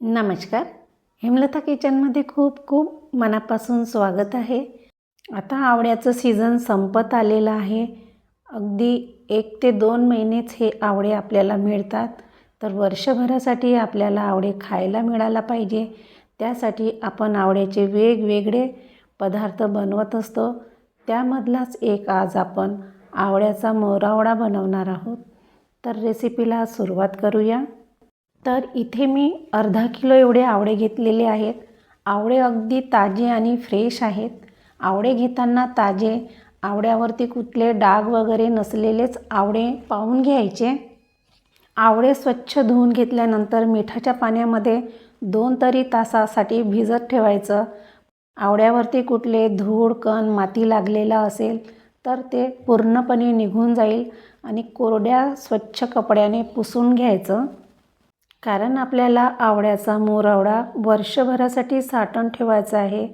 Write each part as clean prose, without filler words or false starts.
नमस्कार. हेमलता किचनमध्ये खूप खूप मनापासून स्वागत आहे. आता आवळ्याचं सीझन संपत आलेलं आहे. अगदी 1 ते 2 महिनेच हे आवळे आपल्याला मिळतात. तर वर्षभरासाठी आपल्याला आवळे खायला मिळायला पाहिजे. त्यासाठी आपण आवळ्याचे वेगवेगळे पदार्थ बनवत असतो. त्यामधलाच एक आज आपण आवळ्याचा मोरावळा बनवणार आहोत. तर रेसिपीला सुरुवात करूया. तर इथे मी अर्धा किलो एवढे आवळे घेतलेले आहेत. आवळे अगदी ताजे आणि फ्रेश आहेत. आवळे घेताना ताजे, आवळ्यावरती कुठले डाग वगैरे नसलेलेच आवळे पाहून घ्यायचे. आवळे स्वच्छ धुवून घेतल्यानंतर मिठाच्या पाण्यामध्ये 2 तरी तासासाठी भिजत ठेवायचं. आवळ्यावरती कुठले धूळ, कण, माती लागलेला असेल तर ते पूर्णपणे निघून जाईल आणि कोरड्या स्वच्छ कपड्याने पुसून घ्यायचं. कारण आपल्याला आवळ्याचा मोरावळा वर्षभरासाठी साठवून ठेवायचा आहे,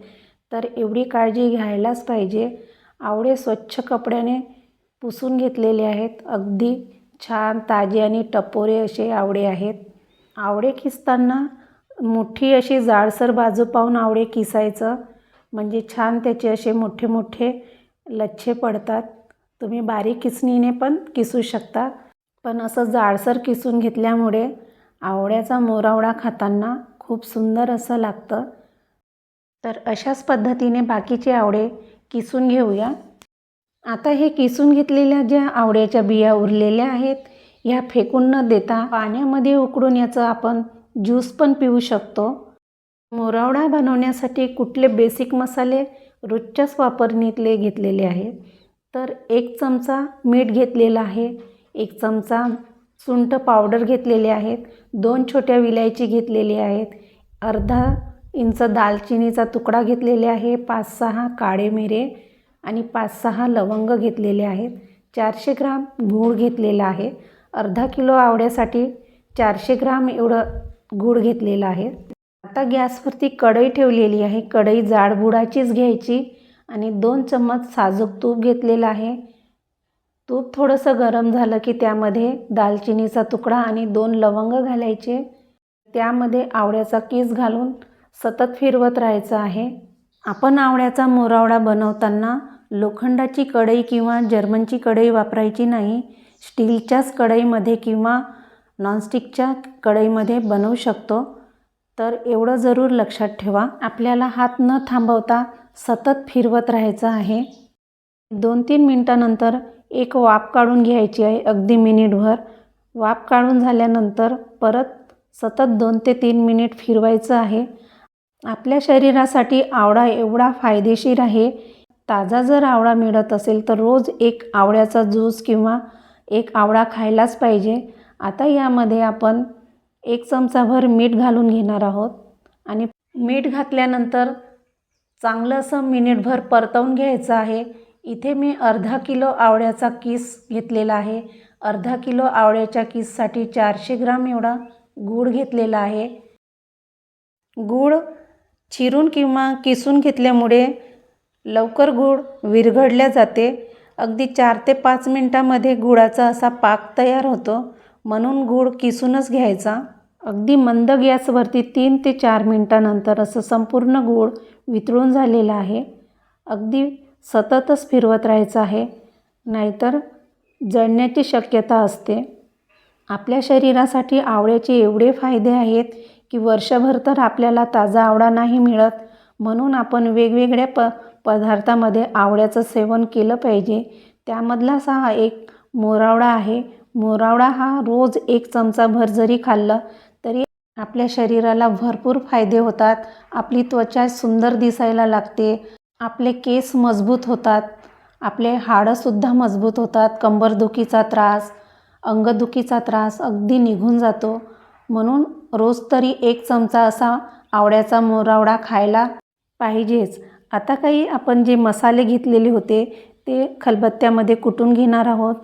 तर एवढी काळजी घ्यायलाच पाहिजे. आवळे स्वच्छ कपड्याने पुसून घेतलेले आहेत. अगदी छान ताजे आणि टपोरे असे आवळे आहेत. आवळे किसताना मोठी अशी जाडसर बाजू पाहून आवळे किसायचं, म्हणजे छान त्याचे असे मोठे मोठे लच्छे पडतात. तुम्ही बारीक किसणीने पण किसू शकता, पण असं जाडसर किसून घेतल्यामुळे आवळ्याचा मोरावळा खाताना खूप सुंदर असं लागतं. तर अशाच पद्धतीने बाकीचे आवळे किसून घेऊया. आता हे किसून घेतलेल्या ज्या आवळ्याच्या बिया उरलेल्या आहेत, ह्या फेकून न देता पाण्यामध्ये उकळून याचं आपण ज्यूस पण पिऊ शकतो. मोरावळा बनवण्यासाठी कुठले बेसिक मसाले रोजच्याच वापरणीतले घेतलेले आहेत. तर 1 चमचा मीठ घेतलेला आहे, 1 चमचा सुंठ पावडर घेतलेले आहेत, 2 छोट्या विलायची घेतलेली आहेत, अर्धा इंच दालचिनीचा तुकडा घेतलेले आहे, 5-6 काळे मिरे आणि 5-6 लवंग घेतलेले आहेत, 400 ग्राम गूळ घेतलेला आहे. अर्धा किलो आवळ्यासाठी 400 ग्राम एवढं गूळ घेतलेलं आहे. आता गॅसवरती कढई ठेवलेली आहे. कढई जाड बुडाचीच घ्यायची आणि 2 चम्मच साजूक तूप घेतलेलं आहे. तूप थोडंसं गरम झालं की त्यामध्ये दालचिनीचा तुकडा आणि 2 लवंग घालायचे. त्यामध्ये आवळ्याचा किस घालून सतत फिरवत राहायचं आहे. आपण आवळ्याचा मोरावळा बनवताना लोखंडाची कढई किंवा जर्मनची कढई वापरायची नाही. स्टीलच्याच कढईमध्ये किंवा नॉनस्टिकच्या कढईमध्ये बनवू शकतो. तर एवढं जरूर लक्षात ठेवा. आपल्याला हात न थांबवता सतत फिरवत राहायचं आहे. 2-3 मिनटानंतर एक वाफ काढून घ्यायची आहे, अगदी मिनिटभर. वाफ काढून झाल्यानंतर परत सतत 2 ते 3 मिनिट फिरवायचं आहे. आपल्या शरीरासाठी आवळा एवढा फायदेशीर आहे. ताजा जर आवळा मिळत असेल तर रोज 1 आवळ्याचा ज्यूस किंवा 1 आवळा खायलाच पाहिजे. आता यामध्ये आपण 1 चमचाभर मीठ घालून घेणार आहोत आणि मीठ घातल्यानंतर चांगलं असं मिनिटभर परतवून घ्यायचं आहे. इथे मी अर्धा किलो आवळ्याचा किस घेतलेला आहे. अर्धा किलो आवळ्याच्या किससाठी 400 ग्राम एवढा गूळ घेतलेला आहे. गूळ चिरून किंवा किसून घेतल्यामुळे लवकर गूळ विरघळल्या जाते. अगदी 4 ते 5 मिनटामध्ये गुळाचा असा पाक तयार होतो, म्हणून गूळ किसूनच घ्यायचा. अगदी मंद गॅसवरती 3 ते 4 मिनटानंतर असं संपूर्ण गूळ वितळून झालेला आहे. अगदी सततच फिरवत राहायचं आहे, नाहीतर जळण्याची शक्यता असते. आपल्या शरीरासाठी आवळ्याचे एवढे फायदे आहेत की वर्षभर तर आपल्याला ताजा आवळा नाही मिळत, म्हणून आपण वेगवेगळ्या पदार्थामध्ये आवळ्याचं सेवन केलं पाहिजे. त्यामधलाच हा एक मोरावळा आहे. मोरावळा हा रोज 1 चमचाभर जरी खाल्लं तरी आपल्या शरीराला भरपूर फायदे होतात. आपली त्वचा सुंदर दिसायला लागते, आपले केस मजबूत होतात, आपले हाडंसुद्धा मजबूत होतात. कंबरदुखीचा त्रास, अंगदुखीचा त्रास अगदी निघून जातो. म्हणून रोज तरी 1 चमचा असा आवळ्याचा मोरावळा खायला पाहिजेच. आता काही आपण जे मसाले घेतलेले होते ते खलबत्त्यामध्ये कुटून घेणार आहोत.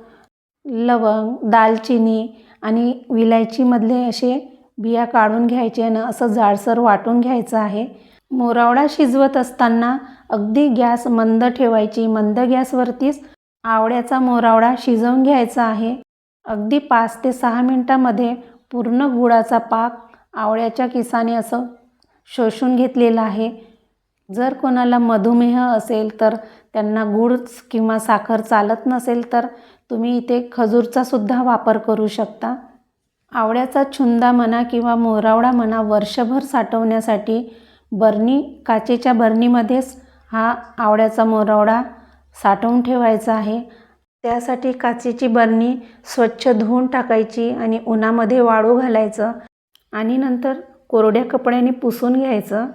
लवंग, दालचिनी आणि विलायचीमधले असे बिया काढून घ्यायचे आणि असं जाडसर वाटून घ्यायचं आहे. मोरावळा शिजवत असताना अगदी गॅस मंद ठेवायची. मंद गॅसवरतीच आवळ्याचा मोरावळा शिजवून घ्यायचा आहे. अगदी 5 ते 6 मिनटामध्ये पूर्ण गुळाचा पाक आवळ्याच्या किसाने असं शोषून घेतलेलं आहे. जर कोणाला मधुमेह असेल तर त्यांना गूळ किंवा साखर चालत नसेल तर तुम्ही इथे खजूरचा सुद्धा वापर करू शकता. आवळ्याचा छुंदा म्हणा किंवा मोरावळा म्हणा वर्षभर साठवण्यासाठी काचेच्या बरणीमध्येच हा आवळ्याचा मोरावळा साठवून ठेवायचा आहे. त्यासाठी काचेची बरणी स्वच्छ धुवून टाकायची आणि उन्हामध्ये वाळू घालायचं आणि नंतर कोरड्या कपड्याने पुसून घ्यायचं.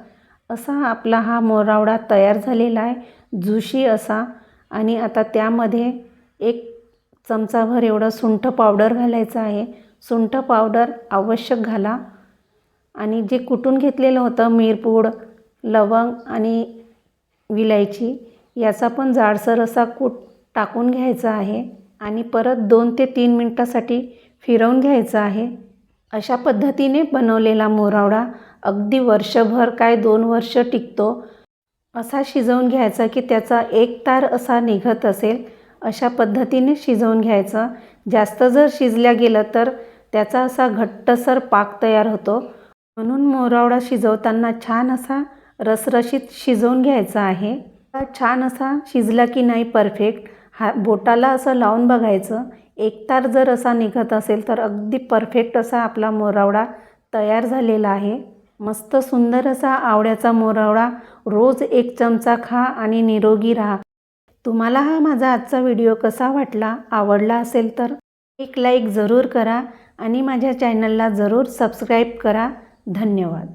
असा आपला हा मोरावळा तयार झालेला आहे, जुशी असा. आणि आता त्यामध्ये 1 चमचाभर एवढं सुंठ पावडर घालायचं आहे. सुंठ पावडर आवश्यक घाला. आणि जे कुटून घेतलेलं होतं मिरपूड, लवंग आणि विलायची याचा पण जाडसर असा कूट टाकून घ्यायचा आहे आणि परत 2 ते 3 मिनटासाठी फिरवून घ्यायचं आहे. अशा पद्धतीने बनवलेला मोरावळा अगदी वर्षभर काय 2 वर्ष टिकतो. असा शिजवून घ्यायचा की त्याचा 1 तार असा निघत असेल. अशा पद्धतीने शिजवून घ्यायचं. जास्त जर शिजल्या गेलं तर त्याचा असा घट्टसर पाक तयार होतो. म्हणून मोरावळा शिजवताना छान असा रसरशीत शिजवून घ्यायचा आहे. छान असा शिजला की नाही परफेक्ट बोटाला असं लावून बघायचं. 1 तार जर असा निघत असेल तर अगदी परफेक्ट असा आपला मोरावळा तयार झालेला आहे. मस्त सुंदर असा आवळ्याचा मोरावळा रोज 1 चमचा खा आणि निरोगी राहा. तुम्हाला हा माझा आजचा व्हिडिओ कसा वाटला, आवडला असेल तर एक लाईक जरूर करा आणि माझ्या चॅनलला जरूर सबस्क्राईब करा. धन्यवाद.